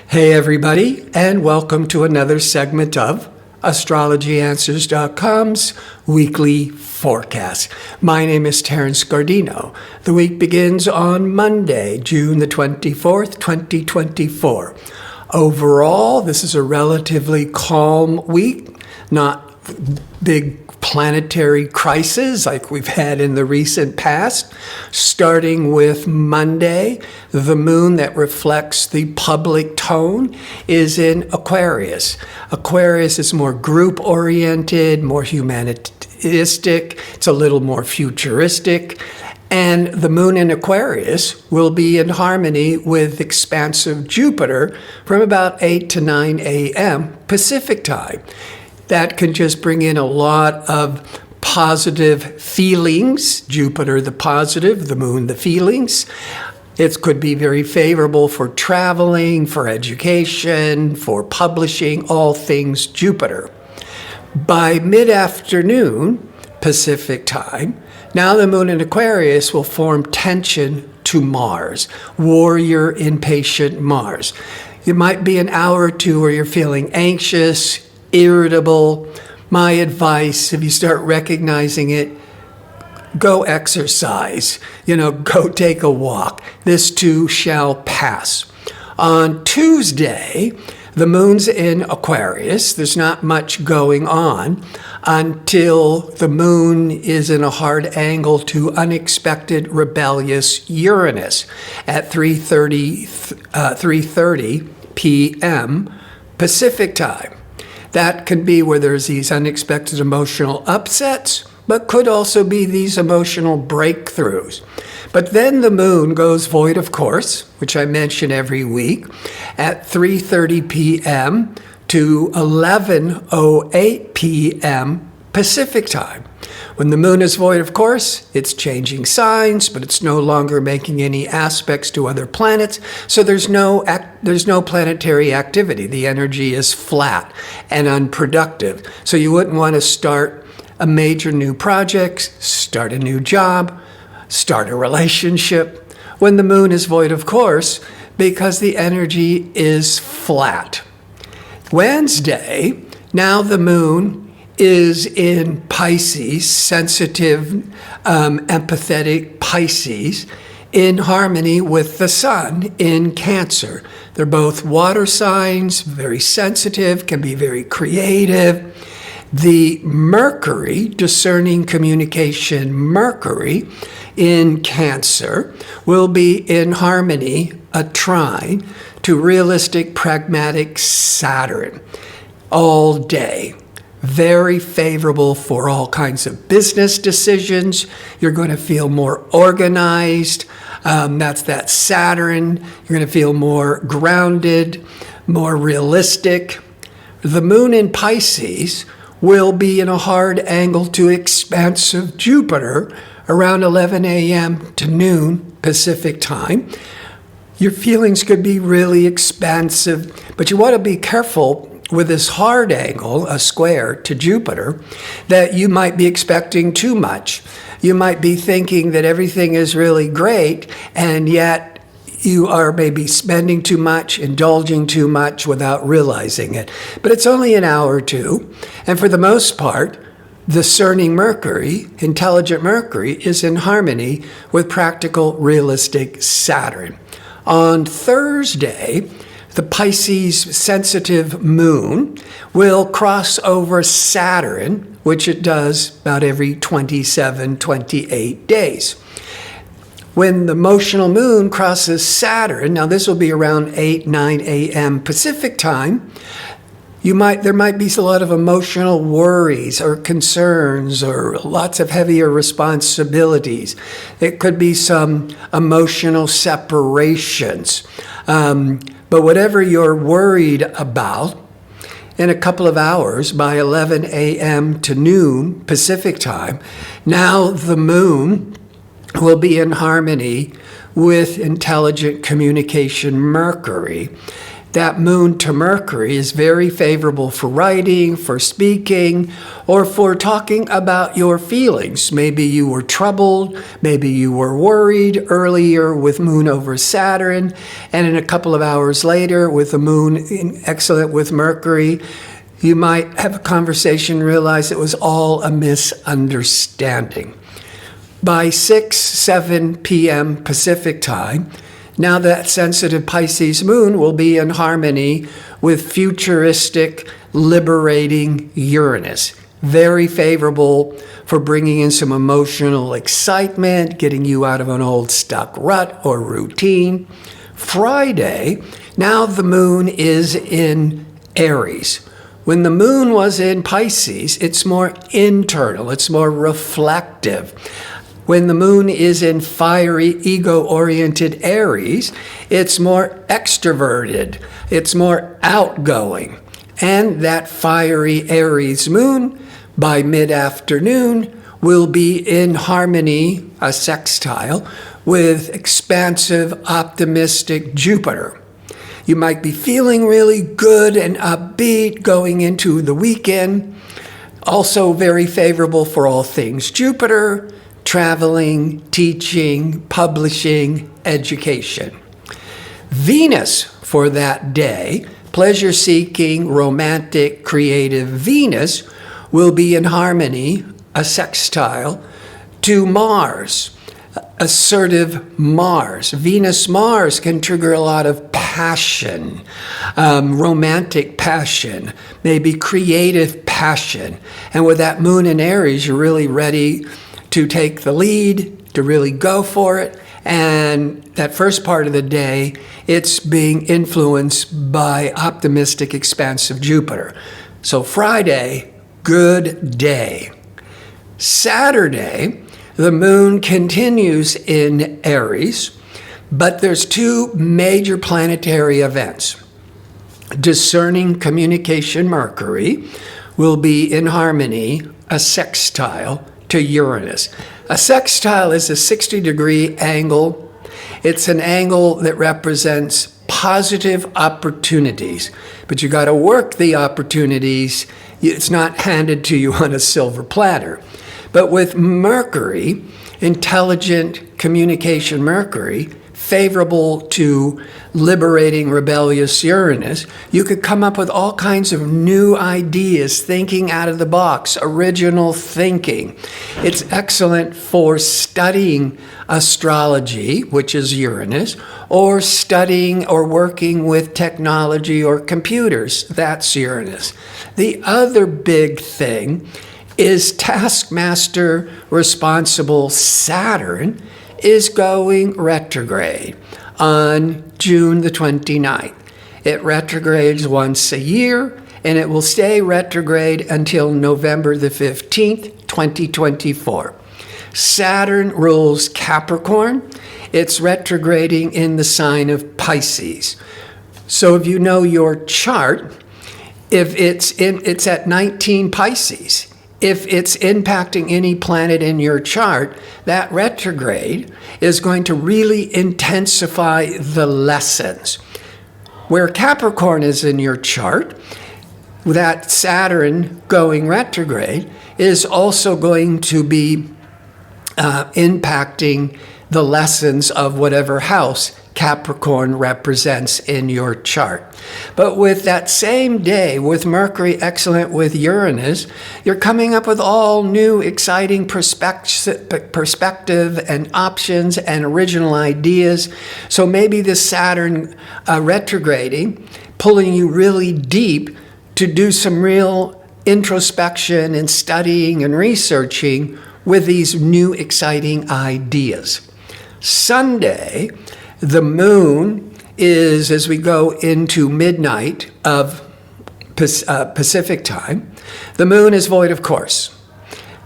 Hey everybody, and welcome to another segment of AstrologyAnswers.com's weekly forecast. My name is Terence. The week begins on Monday, June the 24th, 2024. Overall, this is a relatively calm week, not big planetary crisis like we've had in the recent past. Starting with Monday, the moon that reflects the public tone is in Aquarius. Aquarius is more group-oriented, more humanistic, it's a little more futuristic. And the moon in Aquarius will be in harmony with expansive Jupiter from about 8 to 9 a.m. Pacific time. That can just bring in a lot of positive feelings. Jupiter, the positive, the moon, the feelings. It could be very favorable for traveling, for education, for publishing, all things Jupiter. By mid-afternoon, Pacific time, now the moon in Aquarius will form tension to Mars, warrior, impatient Mars. It might be an hour or two where you're feeling anxious, irritable. My advice, if you start recognizing it, go exercise, go take a walk. This too shall pass. On Tuesday, the moon's in Aquarius. There's not much going on until the moon is in a hard angle to unexpected rebellious Uranus at 3:30 p.m. Pacific time. That can be where there's these unexpected emotional upsets, but could also be these emotional breakthroughs. But then the moon goes void of course, which I mention every week, at 3:30 p.m. to 11:08 p.m. Pacific time. When the moon is void of course, it's changing signs, but it's no longer making any aspects to other planets, so there's no planetary activity. The energy is flat and unproductive. So you wouldn't want to start a major new project, start a new job, start a relationship when the moon is void of course, because the energy is flat. Wednesday, now the moon is in Pisces, sensitive, empathetic Pisces, in harmony with the sun in Cancer. They're both water signs, very sensitive, can be very creative. The Mercury, discerning communication Mercury in Cancer, will be in harmony, a trine, to realistic, pragmatic Saturn all day. Very favorable for all kinds of business decisions. You're going to feel more organized. That's that Saturn. You're going to feel more grounded, more realistic. The moon in Pisces will be in a hard angle to expansive Jupiter around 11 a.m. to noon Pacific time. Your feelings could be really expansive, but you want to be careful with this hard angle, a square to Jupiter, that you might be expecting too much. You might be thinking that everything is really great, and yet you are maybe spending too much, indulging too much without realizing it. But it's only an hour or two, and for the most part, discerning Mercury, intelligent Mercury, is in harmony with practical, realistic Saturn. On Thursday, the Pisces sensitive moon will cross over Saturn, which it does about every 27, 28 days. When the emotional moon crosses Saturn, now this will be around 8, 9 a.m. Pacific time, there might be a lot of emotional worries or concerns or lots of heavier responsibilities. It could be some emotional separations. But whatever you're worried about, in a couple of hours, by 11 a.m. to noon Pacific time, now the moon will be in harmony with intelligent communication Mercury. that moon to Mercury is very favorable for writing, for speaking, or for talking about your feelings. Maybe you were troubled, maybe you were worried earlier with moon over Saturn, and in a couple of hours later with the moon excellent with Mercury, you might have a conversation and realize it was all a misunderstanding. By 6-7 p.m. Pacific time, now that sensitive Pisces moon will be in harmony with futuristic, liberating Uranus. Very favorable for bringing in some emotional excitement, getting you out of an old stuck rut or routine. Friday, now the moon is in Aries. When the moon was in Pisces, it's more internal, it's more reflective. When the moon is in fiery, ego-oriented Aries, it's more extroverted, it's more outgoing. And that fiery Aries moon, by mid-afternoon, will be in harmony, a sextile, with expansive, optimistic Jupiter. You might be feeling really good and upbeat going into the weekend. Also very favorable for all things Jupiter, traveling, teaching, publishing, education. Venus for that day, pleasure-seeking, romantic, creative Venus, will be in harmony, a sextile, to Mars, assertive Mars. Venus-Mars can trigger a lot of passion, romantic passion, maybe creative passion. And with that moon in Aries, you're really ready to take the lead, to really go for it. And that first part of the day, it's being influenced by optimistic, expansive Jupiter. So Friday, good day. Saturday, the moon continues in Aries, but there's two major planetary events. Discerning communication Mercury will be in harmony, a sextile, to Uranus. A sextile is a 60-degree angle. It's an angle that represents positive opportunities, but you got to work the opportunities. It's not handed to you on a silver platter. But with Mercury, intelligent communication Mercury, favorable to liberating rebellious Uranus, you could come up with all kinds of new ideas, thinking out of the box, original thinking. It's excellent for studying astrology, which is Uranus, or studying or working with technology or computers. That's Uranus. The other big thing is taskmaster responsible Saturn is going retrograde on June the 29th. It retrogrades once a year, and it will stay retrograde until November the 15th, 2024. Saturn rules Capricorn. It's retrograding in the sign of Pisces. So if you know your chart, if it's at 19 Pisces. If it's impacting any planet in your chart, that retrograde is going to really intensify the lessons. Where Capricorn is in your chart, that Saturn going retrograde is also going to be impacting the lessons of whatever house Capricorn represents in your chart. But with that same day, with Mercury excellent with Uranus, you're coming up with all new exciting perspective and options and original ideas. So maybe this Saturn retrograding, pulling you really deep to do some real introspection and studying and researching with these new exciting ideas. Sunday, the moon is, as we go into midnight of Pacific time, the moon is void of course.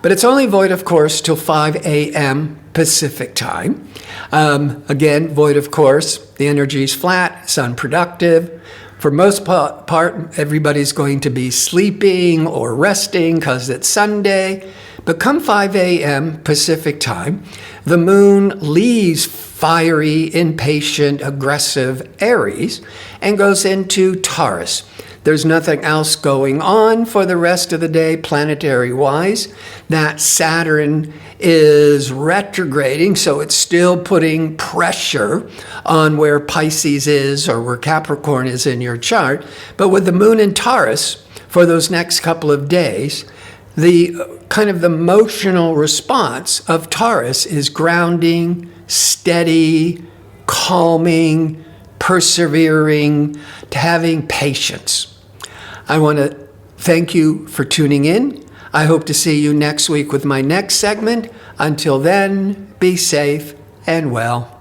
But it's only void of course till 5 a.m. Pacific time. Again, void of course, the energy is flat, it's unproductive. For most part, everybody's going to be sleeping or resting because it's Sunday. But come 5 a.m. Pacific time, the moon leaves fiery, impatient, aggressive Aries and goes into Taurus. There's nothing else going on for the rest of the day, planetary-wise. That Saturn is retrograding, so it's still putting pressure on where Pisces is or where Capricorn is in your chart. But with the moon in Taurus for those next couple of days, the kind of the emotional response of Taurus is grounding, steady, calming, persevering, to having patience. I want to thank you for tuning in. I hope to see you next week with my next segment. Until then, be safe and well.